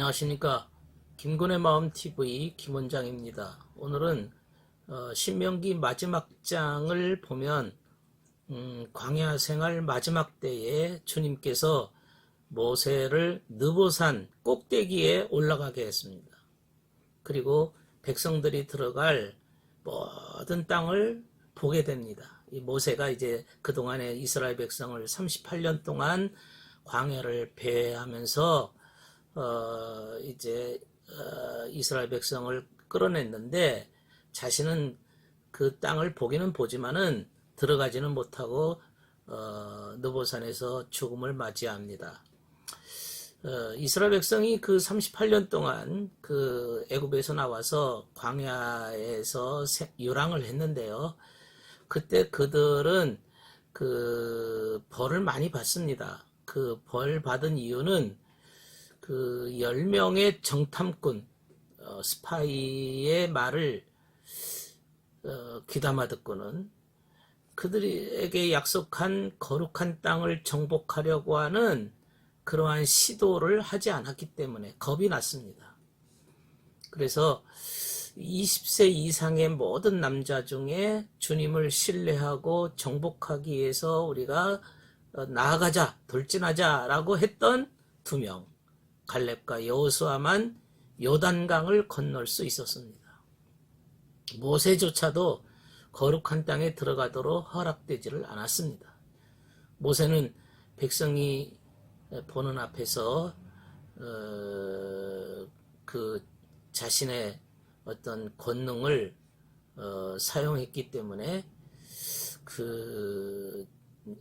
안녕하십니까. 김군의 마음TV 김원장입니다. 오늘은 신명기 마지막 장을 보면 광야 생활 마지막 때에 주님께서 모세를 느보산 꼭대기에 올라가게 했습니다. 그리고 백성들이 들어갈 모든 땅을 보게 됩니다. 이 모세가 이제 그동안에 이스라엘 백성을 38년 동안 광야를 배회하면서 이스라엘 백성을 끌어냈는데 자신은 그 땅을 보기는 보지만은 들어가지는 못하고 느보산에서 죽음을 맞이합니다. 이스라엘 백성이 그 38년 동안 그 애굽에서 나와서 광야에서 유랑을 했는데요. 그때 그들은 그 벌을 많이 받습니다. 그 벌 받은 이유는 그 10명의 정탐꾼 스파이의 말을 귀담아 듣고는 그들에게 약속한 거룩한 땅을 정복하려고 하는 그러한 시도를 하지 않았기 때문에 겁이 났습니다. 그래서 20세 이상의 모든 남자 중에 주님을 신뢰하고 정복하기 위해서 우리가 나아가자, 돌진하자라고 했던 2명, 갈렙과 여호수아만 요단강을 건널 수 있었습니다. 모세조차도 거룩한 땅에 들어가도록 허락되지를 않았습니다. 모세는 백성이 보는 앞에서 그 자신의 어떤 권능을 사용했기 때문에 그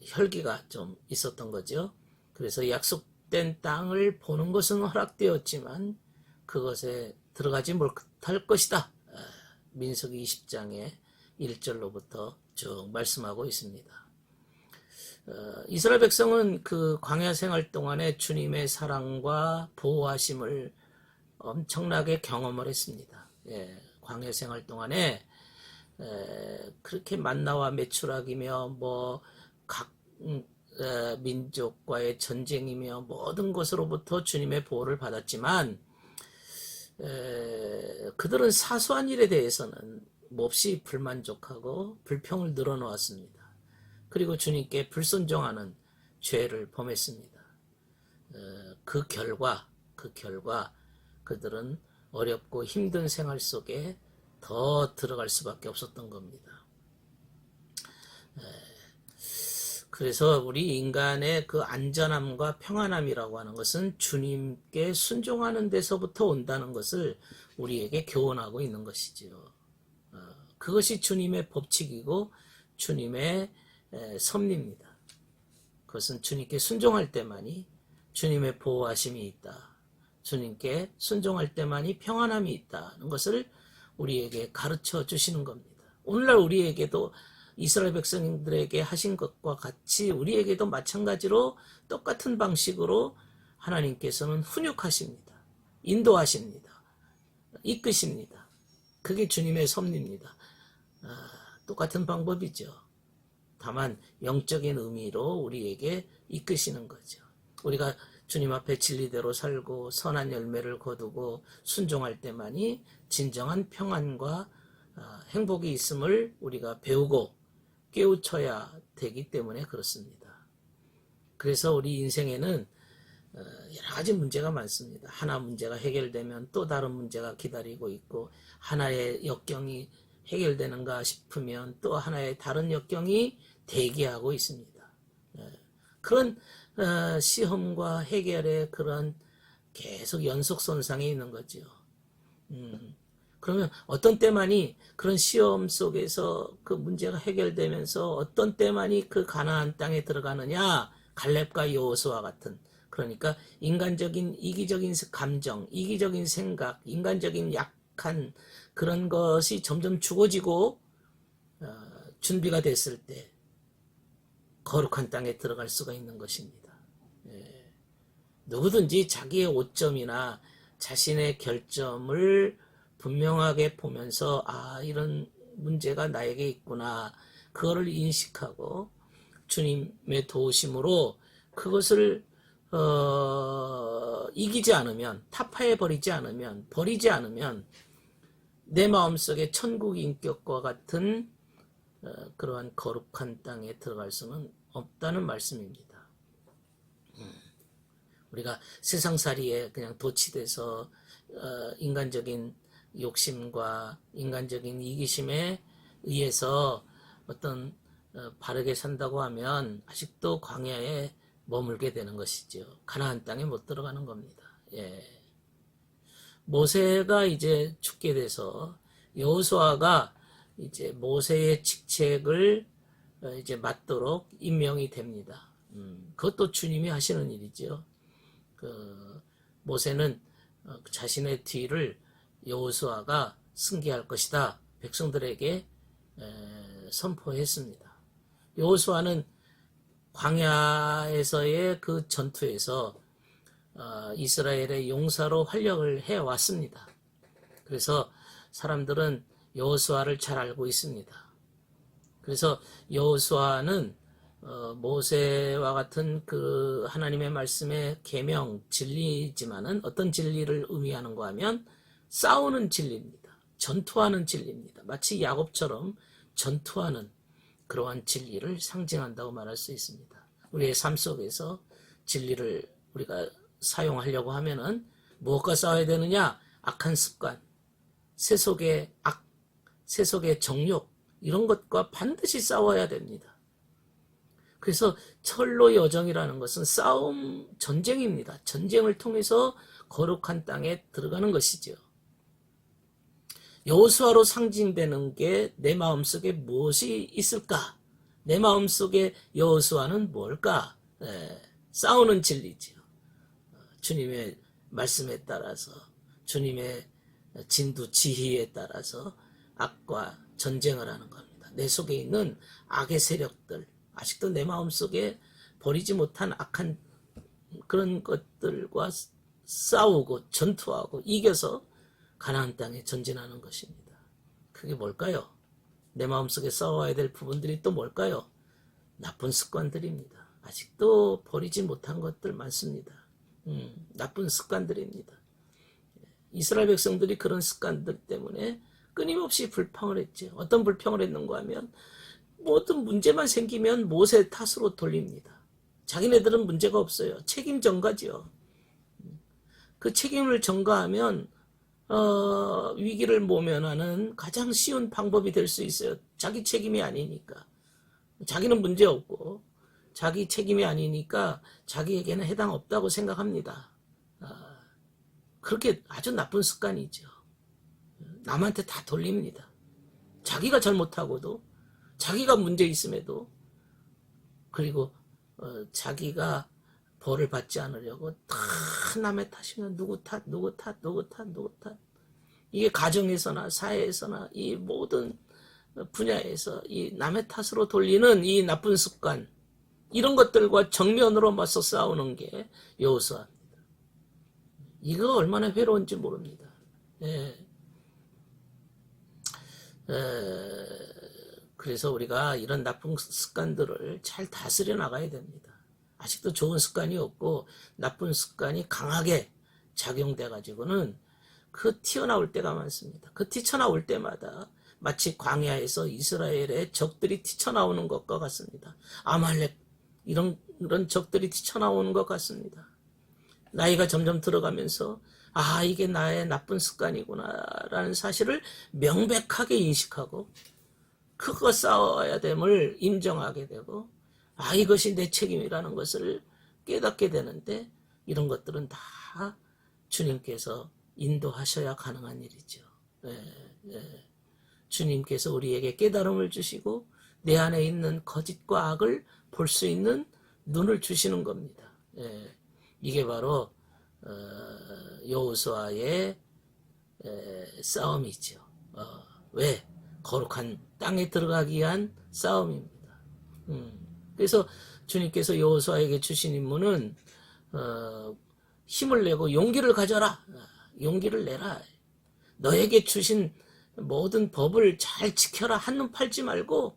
혈기가 좀 있었던 거죠. 그래서 약속된 땅을 보는 것은 허락되었지만 그것에 들어가지 못할 것이다. 민수기 20장의 1절로부터 쭉 말씀하고 있습니다. 이스라엘 백성은 그 광야 생활 동안에 주님의 사랑과 보호하심을 엄청나게 경험을 했습니다. 광야 생활 동안에 그렇게 만나와 메추락이며 각 민족과의 전쟁이며 모든 것으로부터 주님의 보호를 받았지만 그들은 사소한 일에 대해서는 몹시 불만족하고 불평을 늘어놓았습니다. 그리고 주님께 불순종하는 죄를 범했습니다. 그 결과 그들은 어렵고 힘든 생활 속에 더 들어갈 수밖에 없었던 겁니다. 그래서 우리 인간의 그 안전함과 평안함이라고 하는 것은 주님께 순종하는 데서부터 온다는 것을 우리에게 교훈하고 있는 것이지요. 그것이 주님의 법칙이고 주님의 섭리입니다. 그것은 주님께 순종할 때만이 주님의 보호하심이 있다. 주님께 순종할 때만이 평안함이 있다는 것을 우리에게 가르쳐 주시는 겁니다. 오늘날 우리에게도 이스라엘 백성들에게 하신 것과 같이 우리에게도 마찬가지로 똑같은 방식으로 하나님께서는 훈육하십니다. 인도하십니다. 이끄십니다. 그게 주님의 섭리입니다. 똑같은 방법이죠. 다만 영적인 의미로 우리에게 이끄시는 거죠. 우리가 주님 앞에 진리대로 살고 선한 열매를 거두고 순종할 때만이 진정한 평안과 행복이 있음을 우리가 배우고 깨우쳐야 되기 때문에 그렇습니다. 그래서 우리 인생에는 여러 가지 문제가 많습니다. 하나 문제가 해결되면 또 다른 문제가 기다리고 있고 하나의 역경이 해결되는가 싶으면 또 하나의 다른 역경이 대기하고 있습니다. 그런 시험과 해결의 그런 계속 연속선상에 있는 거죠. 그러면 어떤 때만이 그런 시험 속에서 그 문제가 해결되면서 어떤 때만이 그 가나안 땅에 들어가느냐, 갈렙과 여호수아 같은, 그러니까 인간적인 이기적인 감정, 이기적인 생각, 인간적인 약한 그런 것이 점점 죽어지고 준비가 됐을 때 거룩한 땅에 들어갈 수가 있는 것입니다. 누구든지 자기의 오점이나 자신의 결점을 분명하게 보면서 이런 문제가 나에게 있구나, 그거를 인식하고 주님의 도우심으로 그것을 이기지 않으면, 타파해 버리지 않으면, 버리지 않으면 내 마음속에 천국 인격과 같은 그러한 거룩한 땅에 들어갈 수는 없다는 말씀입니다. 우리가 세상살이에 그냥 도취돼서 인간적인 욕심과 인간적인 이기심에 의해서 어떤 바르게 산다고 하면 아직도 광야에 머물게 되는 것이죠. 가나안 땅에 못 들어가는 겁니다. 예. 모세가 이제 죽게 돼서 여호수아가 이제 모세의 직책을 이제 맡도록 임명이 됩니다. 그것도 주님이 하시는 일이죠. 모세는 자신의 뒤를 여호수아가 승계할 것이다. 백성들에게 선포했습니다. 여호수아는 광야에서의 그 전투에서 이스라엘의 용사로 활약을 해왔습니다. 그래서 사람들은 여호수아를 잘 알고 있습니다. 그래서 여호수아는 모세와 같은 그 하나님의 말씀의 계명, 진리지만은 어떤 진리를 의미하는가 하면 싸우는 진리입니다. 전투하는 진리입니다. 마치 야곱처럼 전투하는 그러한 진리를 상징한다고 말할 수 있습니다. 우리의 삶 속에서 진리를 우리가 사용하려고 하면은 무엇과 싸워야 되느냐? 악한 습관, 세속의 악, 세속의 정욕, 이런 것과 반드시 싸워야 됩니다. 그래서 철로 여정이라는 것은 싸움, 전쟁입니다. 전쟁을 통해서 거룩한 땅에 들어가는 것이죠. 여호수아로 상징되는 게 내 마음속에 무엇이 있을까? 내 마음속에 여호수아는 뭘까? 싸우는 진리지요. 주님의 말씀에 따라서, 주님의 진두 지휘에 따라서 악과 전쟁을 하는 겁니다. 내 속에 있는 악의 세력들, 아직도 내 마음속에 버리지 못한 악한 그런 것들과 싸우고 전투하고 이겨서 가나안 땅에 전진하는 것입니다. 그게 뭘까요? 내 마음속에 싸워야 될 부분들이 또 뭘까요? 나쁜 습관들입니다. 아직도 버리지 못한 것들 많습니다. 나쁜 습관들입니다. 이스라엘 백성들이 그런 습관들 때문에 끊임없이 불평을 했죠. 어떤 불평을 했는가 하면 모든 문제만 생기면 모세 탓으로 돌립니다. 자기네들은 문제가 없어요. 책임 전가지요. 그 책임을 전가하면 위기를 모면하는 가장 쉬운 방법이 될 수 있어요. 자기 책임이 아니니까. 자기는 문제 없고 자기 책임이 아니니까 자기에게는 해당 없다고 생각합니다. 그렇게 아주 나쁜 습관이죠. 남한테 다 돌립니다. 자기가 잘못하고도, 자기가 문제 있음에도, 그리고 자기가 벌을 받지 않으려고 다 남의 탓이면 누구 탓. 이게 가정에서나 사회에서나 이 모든 분야에서 이 남의 탓으로 돌리는 이 나쁜 습관, 이런 것들과 정면으로 맞서 싸우는 게 여호수아입니다. 이거 얼마나 괴로운지 모릅니다. 그래서 우리가 이런 나쁜 습관들을 잘 다스려 나가야 됩니다. 아직도 좋은 습관이 없고 나쁜 습관이 강하게 작용돼 가지고는 그 튀어나올 때가 많습니다. 그 튀쳐나올 때마다 마치 광야에서 이스라엘의 적들이 튀쳐나오는 것과 같습니다. 아말렉, 이런 적들이 튀쳐나오는 것 같습니다. 나이가 점점 들어가면서 이게 나의 나쁜 습관이구나 라는 사실을 명백하게 인식하고 그거 싸워야 됨을 인정하게 되고 이것이 내 책임이라는 것을 깨닫게 되는데, 이런 것들은 다 주님께서 인도하셔야 가능한 일이죠. 주님께서 우리에게 깨달음을 주시고 내 안에 있는 거짓과 악을 볼 수 있는 눈을 주시는 겁니다. 이게 바로 여호수아의 싸움이죠. 왜? 거룩한 땅에 들어가기 위한 싸움입니다. 그래서 주님께서 여호수아에게 주신 임무는 힘을 내고 용기를 가져라. 용기를 내라. 너에게 주신 모든 법을 잘 지켜라. 한눈 팔지 말고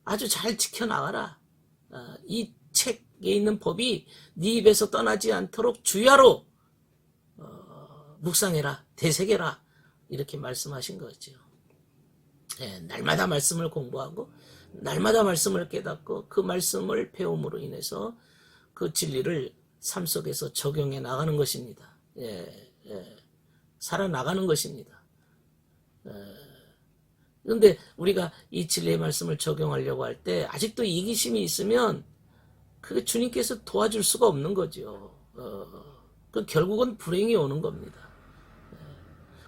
아주 잘 지켜나가라. 이 책, 있는 법이 네 입에서 떠나지 않도록 주야로 묵상해라, 되새겨라, 이렇게 말씀하신 거죠. 예, 날마다 말씀을 공부하고 날마다 말씀을 깨닫고 그 말씀을 배움으로 인해서 그 진리를 삶 속에서 적용해 나가는 것입니다. 예, 예, 살아나가는 것입니다. 그런데 우리가 이 진리의 말씀을 적용하려고 할 때 아직도 이기심이 있으면 그게 주님께서 도와줄 수가 없는 거죠. 그 결국은 불행이 오는 겁니다.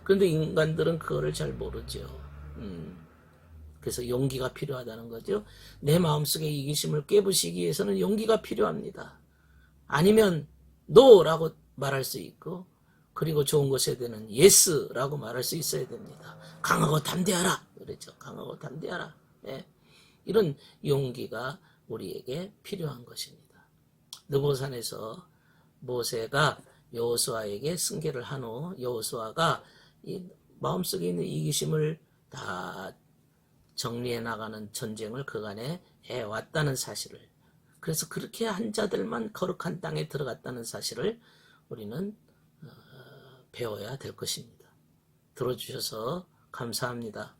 그런데 인간들은 그거를 잘 모르죠. 그래서 용기가 필요하다는 거죠. 내 마음속에 이기심을 깨부시기 위해서는 용기가 필요합니다. 아니면 NO라고 말할 수 있고, 그리고 좋은 것에 대해서는 YES라고 말할 수 있어야 됩니다. 강하고 담대하라. 그렇죠. 강하고 담대하라. 예. 이런 용기가 우리에게 필요한 것입니다. 느보산에서 모세가 여호수아에게 승계를 한 후 여호수아가 이 마음속에 있는 이기심을 다 정리해 나가는 전쟁을 그간에 해왔다는 사실을, 그래서 그렇게 한 자들만 거룩한 땅에 들어갔다는 사실을 우리는 배워야 될 것입니다. 들어주셔서 감사합니다.